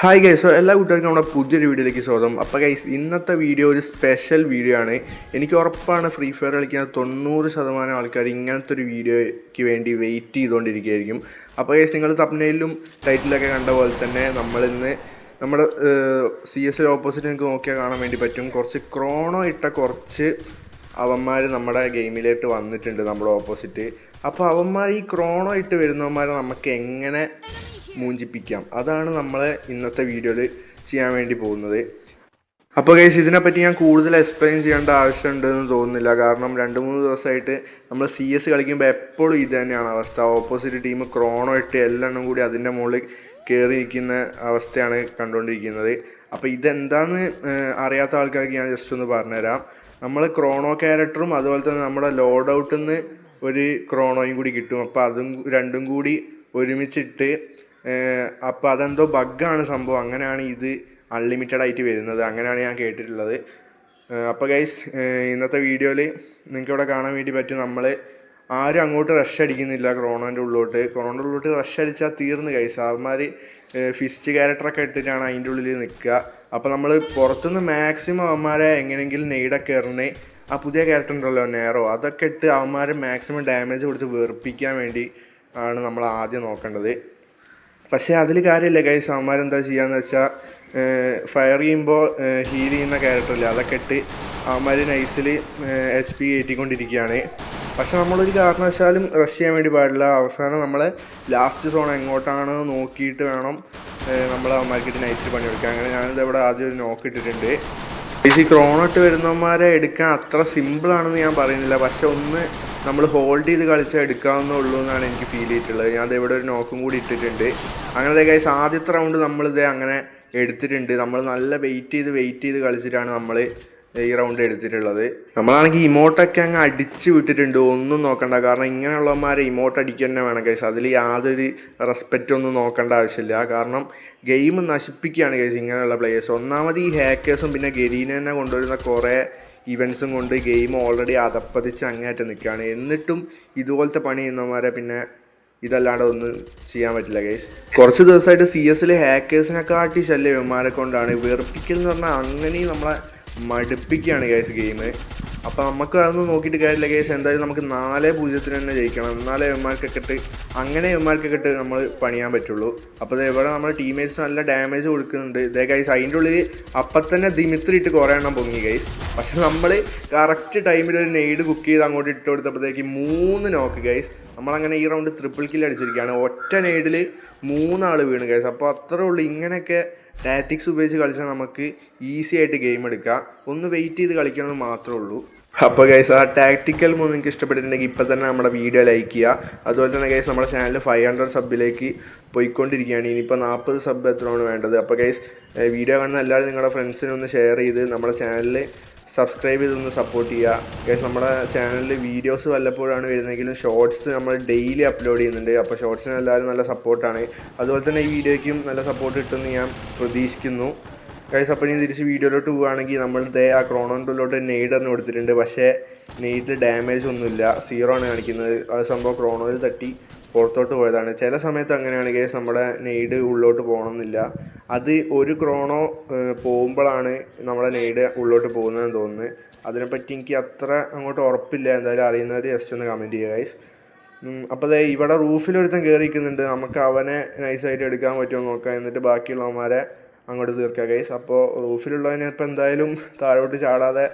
Hi guys, എല്ലാ കൂട്ടുകാർക്കും നമ്മുടെ പുതിയൊരു വീഡിയോയിലേക്ക് സ്വാഗതം. അപ്പോൾ ഗൈസ്, ഇന്നത്തെ വീഡിയോ ഒരു സ്പെഷ്യൽ വീഡിയോ ആണ്. എനിക്ക് ഉറപ്പാണ് ഫ്രീ ഫയർ കളിക്കുന്ന 90% ആൾക്കാർ ഇങ്ങനത്തെ ഒരു വീഡിയോയ്ക്ക് വേണ്ടി വെയിറ്റ് ചെയ്തുകൊണ്ടിരിക്കുകയായിരിക്കും. അപ്പോൾ ഗൈസ്, നിങ്ങൾ തംബ്നെയിലും ടൈറ്റിലൊക്കെ കണ്ട പോലെ തന്നെ നമ്മളിന്ന് നമ്മുടെ CS ഓപ്പോസിറ്റ് നിങ്ങൾക്ക് നോക്കിയാൽ കാണാൻ വേണ്ടി പറ്റും. കുറച്ച് ക്രോണോ ഇട്ട കുറച്ച് അവന്മാർ നമ്മുടെ ഗെയിമിലേക്ക് വന്നിട്ടുണ്ട്, നമ്മുടെ ഓപ്പോസിറ്റ്. അപ്പോൾ അവന്മാർ ഈ ക്രോണോ ഇട്ട് വരുന്നവന്മാരെ നമുക്ക് എങ്ങനെ മൂഞ്ചിപ്പിക്കാം, അതാണ് നമ്മൾ ഇന്നത്തെ വീഡിയോയിൽ ചെയ്യാൻ വേണ്ടി പോകുന്നത്. അപ്പോൾ ഗൈസ്, ഇതിനെപ്പറ്റി ഞാൻ കൂടുതൽ എക്സ്പ്ലെയിൻ ചെയ്യേണ്ട ആവശ്യമുണ്ടെന്ന് തോന്നുന്നില്ല. കാരണം 2-3 ദിവസമായിട്ട് നമ്മൾ CS കളിക്കുമ്പോൾ എപ്പോഴും ഇത് തന്നെയാണ് അവസ്ഥ. ഓപ്പോസിറ്റ് ടീം ക്രോണോ ഇട്ട് എല്ലാം കൂടി അതിൻ്റെ മുകളിൽ കയറിയിരിക്കുന്ന അവസ്ഥയാണ് കണ്ടുകൊണ്ടിരിക്കുന്നത്. അപ്പോൾ ഇതെന്താണെന്ന് അറിയാത്ത ആൾക്കാർക്ക് ഞാൻ ജസ്റ്റ് ഒന്ന് പറഞ്ഞുതരാം. നമ്മൾ ക്രോണോ ക്യാരക്ടറും അതുപോലെ തന്നെ നമ്മുടെ ലോഡ് ഔട്ടിൽ നിന്ന് ഒരു ക്രോണോയും കൂടി കിട്ടും. അപ്പോൾ അതും രണ്ടും കൂടി ഒരുമിച്ചിട്ട് അപ്പോൾ അതെന്തോ ബഗ്ഗാണ് സംഭവം. അങ്ങനെയാണ് ഇത് അൺലിമിറ്റഡ് ആയിട്ട് വരുന്നത്, അങ്ങനെയാണ് ഞാൻ കേട്ടിട്ടുള്ളത്. അപ്പോൾ ഗൈസ്, ഇന്നത്തെ വീഡിയോയിൽ നിങ്ങൾക്ക് ഇവിടെ കാണാൻ വേണ്ടി പറ്റും, നമ്മൾ ആരും അങ്ങോട്ട് റഷ് അടിക്കുന്നില്ല. ക്രോണോൻ്റെ ഉള്ളോട്ട് റഷ് അടിച്ചാൽ തീർന്ന് ഗൈസ്. അവന്മാർ ഫിസ്റ്റ് ക്യാരക്ടറൊക്കെ ഇട്ടിട്ടാണ് അതിൻ്റെ ഉള്ളിൽ നിൽക്കുക. അപ്പോൾ നമ്മൾ പുറത്തുനിന്ന് മാക്സിമം അവന്മാരെ എങ്ങനെയെങ്കിലും നെയ്ഡൊക്കെ എറിഞ്ഞ് ആ പുതിയ ക്യാരക്ടർ ഉണ്ടല്ലോ നേരോ, അതൊക്കെ ഇട്ട് അവന്മാരെ മാക്സിമം ഡാമേജ് കൊടുത്ത് വെറുപ്പിക്കാൻ വേണ്ടി ആണ് നമ്മൾ ആദ്യം നോക്കേണ്ടത്. പക്ഷേ അതിൽ കാര്യമില്ല ഗൈസ്. അവന്മാരെന്താ ചെയ്യാന്ന് വെച്ചാൽ ഫയർ ചെയ്യുമ്പോൾ ഹീൽ ചെയ്യുന്ന ക്യാരക്ടറില്ല, അതൊക്കെ ഇട്ട് അവന്മാർ നൈസിൽ HP കയറ്റിക്കൊണ്ടിരിക്കുകയാണ്. പക്ഷെ നമ്മളൊരു കാരണവശാലും റഷ് ചെയ്യാൻ വേണ്ടി പാടില്ല. അവസാനം നമ്മളെ ലാസ്റ്റ് സോൺ എങ്ങോട്ടാണ് നോക്കിയിട്ട് വേണം നമ്മൾ അവന്മാർക്കിട്ട് നൈസിൽ പണിയെടുക്കുക. അങ്ങനെ ഞാനിത് ഇവിടെ ആദ്യം ഒരു നോക്ക് ഇട്ടിട്ടുണ്ട്. ഈ ക്രോണോ ഇട്ട് വരുന്നവന്മാരെ എടുക്കാൻ അത്ര സിമ്പിളാണെന്ന് ഞാൻ പറയുന്നില്ല. പക്ഷെ ഒന്ന് നമ്മൾ ഹോൾഡ് ചെയ്ത് കളിച്ചാൽ എടുക്കാവുന്നുള്ളൂ എന്നാണ് എനിക്ക് ഫീൽ ചെയ്തിട്ടുള്ളത്. ഞാൻ ഇവിടെ ഒരു നോക്കും കൂടി ഇട്ടിട്ടുണ്ട്. അങ്ങനത്തെ ഗൈസ്, ആദ്യത്തെ റൗണ്ട് നമ്മളിത് അങ്ങനെ എടുത്തിട്ടുണ്ട്. നമ്മൾ നല്ല വെയിറ്റ് ചെയ്ത് കളിച്ചിട്ടാണ് നമ്മൾ ഈ റൗണ്ട് എടുത്തിട്ടുള്ളത്. നമ്മളാണെങ്കിൽ ഇമോട്ടൊക്കെ അങ്ങ് അടിച്ച് വിട്ടിട്ടുണ്ട്, ഒന്നും നോക്കണ്ട. കാരണം ഇങ്ങനെയുള്ളവന്മാരെ ഇമോട്ട് അടിക്കുക തന്നെ വേണം ഗൈസ്. അതിൽ യാതൊരു റെസ്പെക്റ്റ് ഒന്നും നോക്കേണ്ട ആവശ്യമില്ല. കാരണം ഗെയിം നശിപ്പിക്കുകയാണ് ഗൈസ് ഇങ്ങനെയുള്ള പ്ലേയേഴ്സ്. ഒന്നാമത് ഈ ഹാക്കേഴ്സും പിന്നെ ഗരീനെ തന്നെ കൊണ്ടുവരുന്ന കുറേ ഇവൻസും കൊണ്ട് ഗെയിം ഓൾറെഡി അതപ്പതിച്ച് അങ്ങേയറ്റം നിൽക്കുകയാണ്. എന്നിട്ടും ഇതുപോലത്തെ പണി ചെയ്യുന്നവന്മാരെ പിന്നെ ഇതല്ലാണ്ട് ഒന്നും ചെയ്യാൻ പറ്റില്ല ഗൈസ്. കുറച്ച് ദിവസമായിട്ട് CS ഹാക്കേഴ്സിനെക്കാട്ടി ശല്യം ഇവന്മാരെ കൊണ്ടാണ്. വെറുപ്പിക്കൽ എന്ന് പറഞ്ഞാൽ അങ്ങനെയും നമ്മളെ മടുപ്പിക്കുകയാണ് ഗൈസ് ഗെയിം. അപ്പോൾ നമുക്ക് അതൊന്നും നോക്കിയിട്ട് കാര്യമില്ല ഗൈസ്. എന്തായാലും നമുക്ക് 4-0 തന്നെ ജയിക്കണം. എന്നാലേ ഇവന്മാർക്കൊക്കെ ഇട്ട് നമ്മൾ പണിയാൻ പറ്റുള്ളൂ. അപ്പോൾ ഇവിടെ നമ്മുടെ ടീമേറ്റ്സ് നല്ല ഡാമേജ് കൊടുക്കുന്നുണ്ട്. ഇതേ ഗൈസ്, അതിൻ്റെ ഉള്ളിൽ അപ്പം തന്നെ ദിമിത്രി ഇട്ട് കുറേ എണ്ണം പൊങ്ങി ഗൈസ്. പക്ഷെ നമ്മൾ കറക്റ്റ് ടൈമിൽ ഒരു നെയ്ഡ് കുക്ക് ചെയ്ത് അങ്ങോട്ട് ഇട്ട് കൊടുത്തപ്പോഴത്തേക്ക് 3 നോക്ക് ഗൈസ്. നമ്മളങ്ങനെ ഈ റൗണ്ട് ട്രിപ്പിൾ കില്ല് അടിച്ചിരിക്കുകയാണ്. ഒറ്റ നെയ്ഡിൽ 3 ആൾ വീണ് ഗൈസ്. അപ്പോൾ അത്രേ ഉള്ളൂ. ഇങ്ങനെയൊക്കെ ടാറ്റിക്സ് ഉപയോഗിച്ച് കളിച്ചാൽ നമുക്ക് ഈസി ആയിട്ട് ഗെയിം എടുക്കാം. ഒന്ന് വെയിറ്റ് ചെയ്ത് കളിക്കണമെന്ന് മാത്രമേ ഉള്ളൂ. അപ്പോൾ ഗൈസ്, ആ ടാക്റ്റിക്കൽ മൂന്ന് നിങ്ങൾക്ക് ഇഷ്ടപ്പെട്ടിട്ടുണ്ടെങ്കിൽ ഇപ്പം തന്നെ നമ്മുടെ വീഡിയോ ലൈക്ക് ചെയ്യുക. അതുപോലെ തന്നെ ഗൈസ്, നമ്മുടെ ചാനൽ 500 സബ്ബിലേക്ക് പോയിക്കൊണ്ടിരിക്കുകയാണ്. ഇനിയിപ്പോൾ 40 സബ് എത്രയാണ് വേണ്ടത്. അപ്പോൾ ഗൈസ്, വീഡിയോ കാണുന്ന എല്ലാവരും നിങ്ങളുടെ ഫ്രണ്ട്സിനൊന്ന് ഷെയർ ചെയ്ത് നമ്മുടെ ചാനൽ സബ്സ്ക്രൈബ് ചെയ്തൊന്ന് സപ്പോർട്ട് ചെയ്യുക ഗൈസ്. നമ്മുടെ ചാനലിൽ വീഡിയോസ് വല്ലപ്പോഴാണ് വരുന്നതെങ്കിലും ഷോർട്സ് നമ്മൾ ഡെയിലി അപ്ലോഡ് ചെയ്യുന്നുണ്ട്. അപ്പോൾ ഷോർട്സിന് എല്ലാവരും നല്ല സപ്പോർട്ടാണ്. അതുപോലെ തന്നെ ഈ വീഡിയോയ്ക്കും നല്ല സപ്പോർട്ട് കിട്ടുമെന്ന് ഞാൻ പ്രതീക്ഷിക്കുന്നു ഗൈസ്. അപ്പോൾ ഇനി തിരിച്ച് വീഡിയോയിലോട്ട് പോവുകയാണെങ്കിൽ നമ്മൾ ആ ക്രോണോയിലോട്ട് നെയ്ഡറിന് കൊടുത്തിട്ടുണ്ട്. പക്ഷേ നെയ്ഡിൽ ഡാമേജ് ഒന്നുമില്ല, 0 ആണ് കാണിക്കുന്നത്. അത് സംഭവം ക്രോണോയിൽ തട്ടി പുറത്തോട്ട് പോയതാണ്. ചില സമയത്ത് അങ്ങനെയാണ് ഗൈസ്, നമ്മുടെ നെയ്ഡ് ഉള്ളോട്ട് പോകണമെന്നില്ല. അത് ഒരു ക്രോണോ പോകുമ്പോഴാണ് നമ്മുടെ നെയ്ഡ് ഉള്ളോട്ട് പോകുന്നതെന്ന് തോന്നുന്നത്. അതിനെപ്പറ്റി എനിക്ക് അത്ര അങ്ങോട്ട് ഉറപ്പില്ല. എന്തായാലും അറിയുന്നവർ ജസ്റ്റ് ഒന്ന് കമൻറ്റ് ചെയ്യുക ഗൈസ്. അപ്പോൾ ഇവിടെ റൂഫിലൊരുത്തൻ കയറിയിരിക്കുന്നുണ്ട്. നമുക്ക് അവനെ നൈസായിട്ട് എടുക്കാൻ പറ്റുമോ നോക്കാം, എന്നിട്ട് ബാക്കിയുള്ളവന്മാരെ അങ്ങോട്ട് തീർക്കുക ഗൈസ്. അപ്പോൾ റൂഫിലുള്ളതിനെ ഇപ്പോൾ എന്തായാലും താഴോട്ട് ചാടാതെ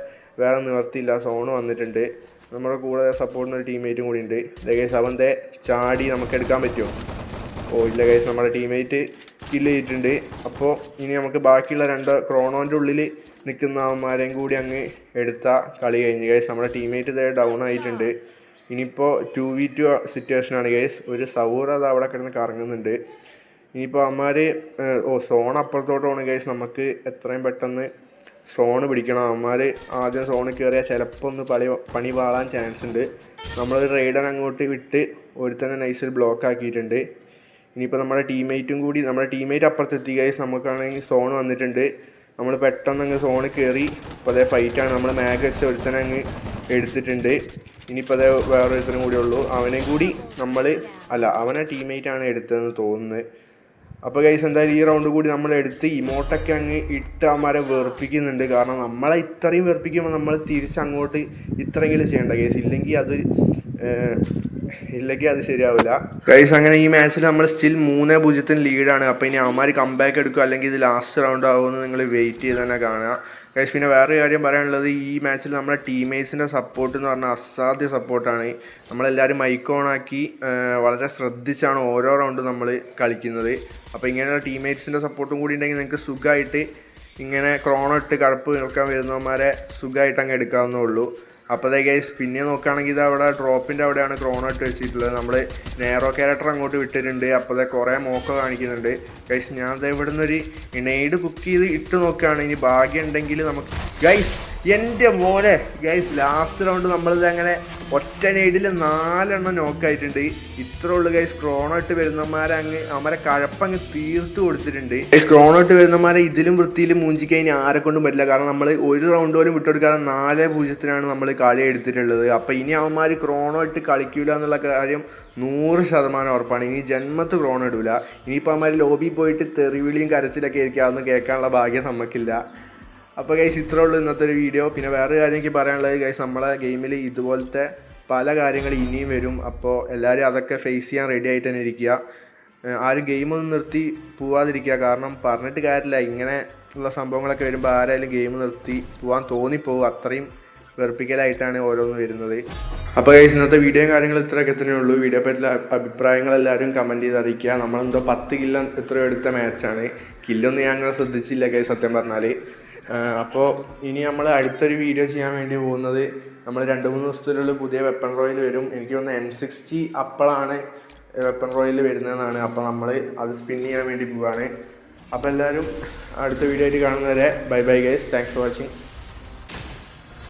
വേറെ നിവർത്തിയില്ല. സോണ് വന്നിട്ടുണ്ട്. നമ്മുടെ കൂടെ സപ്പോർട്ടിന് ഒരു ടീംമേറ്റും കൂടി ഉണ്ട്. ഗൈസ്, അവൻ്റെ ചാടി നമുക്ക് എടുക്കാൻ പറ്റുമോ? ഇല്ല ഗൈസ്, നമ്മുടെ ടീംമേറ്റ് കില്ല് ചെയ്തിട്ടുണ്ട്. അപ്പോൾ ഇനി നമുക്ക് ബാക്കിയുള്ള 2 ക്രോണോൻ്റെ ഉള്ളിൽ നിൽക്കുന്ന അവന്മാരെയും കൂടി അങ്ങ് എടുത്താൽ കളി കഴിഞ്ഞ് ഗൈസ്. നമ്മുടെ ടീംമേറ്റ് ഇതേ ഡൗൺ ആയിട്ടുണ്ട്. ഇനിയിപ്പോൾ 2v2 സിറ്റുവേഷനാണ് ഗൈസ്. ഒരു സൗർ അത് അവിടെ കിടന്ന് കറങ്ങുന്നുണ്ട്. ഇനിയിപ്പോൾ അവന്മാർ സോൺ അപ്പുറത്തോട്ടാണ് ഗൈസ്. നമുക്ക് എത്രയും പെട്ടെന്ന് സോണ് പിടിക്കണം. അവന്മാർ ആദ്യം സോണിൽ കയറിയാൽ ചിലപ്പോൾ ഒന്ന് പണി പാളാൻ ചാൻസ് ഉണ്ട്. നമ്മൾ റൈഡർ അങ്ങോട്ട് വിട്ട് ഒരുത്തന്നെ നൈസിൽ ബ്ലോക്ക് ആക്കിയിട്ടുണ്ട്. ഇനിയിപ്പോൾ നമ്മുടെ ടീംമേറ്റ് അപ്പുറത്തെത്തി ഗൈസ്. നമുക്കാണെങ്കിൽ സോൺ വന്നിട്ടുണ്ട്. നമ്മൾ പെട്ടെന്ന് അങ്ങ് സോണിൽ കയറി. അപ്പോൾ അതേ ഫൈറ്റാണ്. നമ്മൾ മാഗ് വെച്ച് ഒരുത്തനെ അങ്ങ് എടുത്തിട്ടുണ്ട്. ഇനിയിപ്പോൾ അതേ വേറൊരുത്തനും കൂടി ഉള്ളൂ. അവനെ ടീംമേറ്റാണ് എടുത്തതെന്ന് തോന്നുന്നത്. അപ്പോൾ ഗൈസ് എന്തായാലും ഈ റൗണ്ട് കൂടി നമ്മൾ എടുത്ത് ഇമോട്ടൊക്കെ അങ്ങ് ഇട്ട് അവന്മാരെ വെറുപ്പിക്കുന്നുണ്ട്. കാരണം നമ്മളെ ഇത്രയും വെറുപ്പിക്കുമ്പോൾ നമ്മൾ തിരിച്ചങ്ങോട്ട് ഇത്രയെങ്കിലും ചെയ്യേണ്ട ഗൈസ്, ഇല്ലെങ്കിൽ അത് ശരിയാവില്ല ഗൈസ്. അങ്ങനെ ഈ മാച്ചിൽ നമ്മൾ സ്റ്റിൽ 3-0 ലീഡാണ്. അപ്പോൾ ഇനി അവന്മാർ കംബാക്ക് എടുക്കുക അല്ലെങ്കിൽ ഇത് ലാസ്റ്റ് റൗണ്ട് ആവുമെന്ന് നിങ്ങൾ വെയിറ്റ് ചെയ്ത് തന്നെ കാണുക ഗൈസ്. പിന്നെ വേറൊരു കാര്യം പറയാനുള്ളത്, ഈ മാച്ചിൽ നമ്മുടെ ടീംമേറ്റ്സിൻ്റെ സപ്പോർട്ട് എന്ന് പറഞ്ഞാൽ അസാധ്യ സപ്പോർട്ടാണ്. നമ്മളെല്ലാവരും മൈക്ക് ഓണാക്കി വളരെ ശ്രദ്ധിച്ചാണ് ഓരോ റൗണ്ടും നമ്മൾ കളിക്കുന്നത്. അപ്പോൾ ഇങ്ങനെയുള്ള ടീംമേറ്റ്സിൻ്റെ സപ്പോർട്ടും കൂടി ഉണ്ടെങ്കിൽ നിങ്ങൾക്ക് സുഖമായിട്ട് ഇങ്ങനെ ക്രോണോ ഇട്ട് കടപ്പ് നിൽക്കാൻ വരുന്നവന്മാരെ സുഖമായിട്ട് അങ്ങ് എടുക്കാവുന്നേ ഉള്ളൂ. അപ്പോൾ അതേ ഗൈസ് പിന്നെ നോക്കുകയാണെങ്കിൽ ഇത് അവിടെ ഡ്രോപ്പിൻ്റെ അവിടെയാണ് ക്രോണോ ഇട്ട് വെച്ചിട്ടുള്ളത്. നമ്മൾ നേരോ ക്യാരക്ടർ അങ്ങോട്ട് വിട്ടിട്ടുണ്ട്. അപ്പോൾ അതേ കുറേ മോക്ക കാണിക്കുന്നുണ്ട് ഗൈസ്. ഞാൻ ദേ ഇവിടെ നിന്നൊരു നെയ്ഡ് കുക്ക് ചെയ്ത് ഇട്ട് നോക്കുകയാണ്. ഇനി ഭാഗ്യം ഉണ്ടെങ്കിൽ നമുക്ക് ഗൈസ് എൻ്റെ മോനെ ഗൈസ് ലാസ്റ്റ് റൗണ്ട് നമ്മളിത് അങ്ങനെ ഒറ്റ നെയ്ഡിൽ 4 നോക്കായിട്ടുണ്ട്. ഇത്രേ ഉള്ളൂ ഗൈസ്. ക്രോണോ ഇട്ട് വരുന്നമാരെ അവരെ കഴപ്പങ്ങ് തീർത്ത് കൊടുത്തിട്ടുണ്ട് ഗൈസ്. ക്രോണോ ഇട്ട് വരുന്നമാരെ ഇതിലും വൃത്തിയിലും മൂഞ്ചിക്കഴിഞ്ഞ് ആരെ കൊണ്ടും പറ്റില്ല. കാരണം നമ്മൾ ഒരു റൗണ്ട് പോലും വിട്ടുകൊടുക്കാതെ 4-0 നമ്മൾ കളി എടുത്തിട്ടുള്ളത്. അപ്പോൾ ഇനി അവന്മാർ ക്രോണോ ഇട്ട് കളിക്കില്ല എന്നുള്ള കാര്യം 100% ഉറപ്പാണ്. ഇനി ജന്മത്ത് ക്രോണോ ഇടില്ല. ഇനിയിപ്പോൾ അവന്മാർ ലോബി പോയിട്ട് തെറിവിളിയും കരച്ചിലൊക്കെ ആയിരിക്കും. അതൊന്നും കേൾക്കാനുള്ള ഭാഗ്യം നമുക്കില്ല. അപ്പോൾ ഗൈസ് ഇത്രേ ഉള്ളൂ ഇന്നത്തെ ഒരു വീഡിയോ. പിന്നെ വേറൊരു കാര്യം എനിക്ക് പറയാനുള്ളത് ഗൈസ്, നമ്മളെ ഗെയിമിൽ ഇതുപോലത്തെ പല കാര്യങ്ങൾ ഇനിയും വരും. അപ്പോൾ എല്ലാവരും അതൊക്കെ ഫേസ് ചെയ്യാൻ റെഡി ആയിട്ട് തന്നെ ഇരിക്കുക. ആരും ഗെയിമൊന്നും നിർത്തി പോവാതിരിക്കുക. കാരണം പറഞ്ഞിട്ട് കാര്യമില്ല, ഇങ്ങനെ ഉള്ള സംഭവങ്ങളൊക്കെ വരുമ്പോൾ ആരായാലും ഗെയിം നിർത്തി പോകാൻ തോന്നിപ്പോവും. അത്രയും വെറുപ്പിക്കലായിട്ടാണ് ഓരോന്ന് വരുന്നത്. അപ്പോൾ ഗൈസ് ഇന്നത്തെ വീഡിയോയും കാര്യങ്ങളും ഇത്രയൊക്കെ തന്നെ ഉള്ളൂ. വീഡിയോ പറ്റിയുള്ള അഭിപ്രായങ്ങളെല്ലാവരും കമൻറ്റ് ചെയ്ത് അറിയിക്കുക. നമ്മളെന്തോ 10 കില്ല് എത്രയോ എടുത്ത മാച്ചാണ്. കില്ലൊന്നും ഞാൻ അങ്ങനെ ശ്രദ്ധിച്ചില്ല ഗൈസ് സത്യം പറഞ്ഞാൽ. അപ്പോൾ ഇനി നമ്മൾ അടുത്തൊരു വീഡിയോ ചെയ്യാൻ വേണ്ടി പോകുന്നത്, നമ്മൾ 2-3 ദിവസത്തിലുള്ള പുതിയ വെപ്പൺ റോയിൽ വരും. എനിക്ക് തോന്നുന്നു M60 അപ്പോഴാണ് വെപ്പൺ റോയിൽ വരുന്നതെന്നാണ്. അപ്പോൾ നമ്മൾ അത് സ്പിൻ ചെയ്യാൻ വേണ്ടി പോവുകയാണ്. അപ്പോൾ എല്ലാവരും അടുത്ത വീഡിയോ ആയിട്ട് കാണുന്നവരെ bye bye guys. Thanks for watching.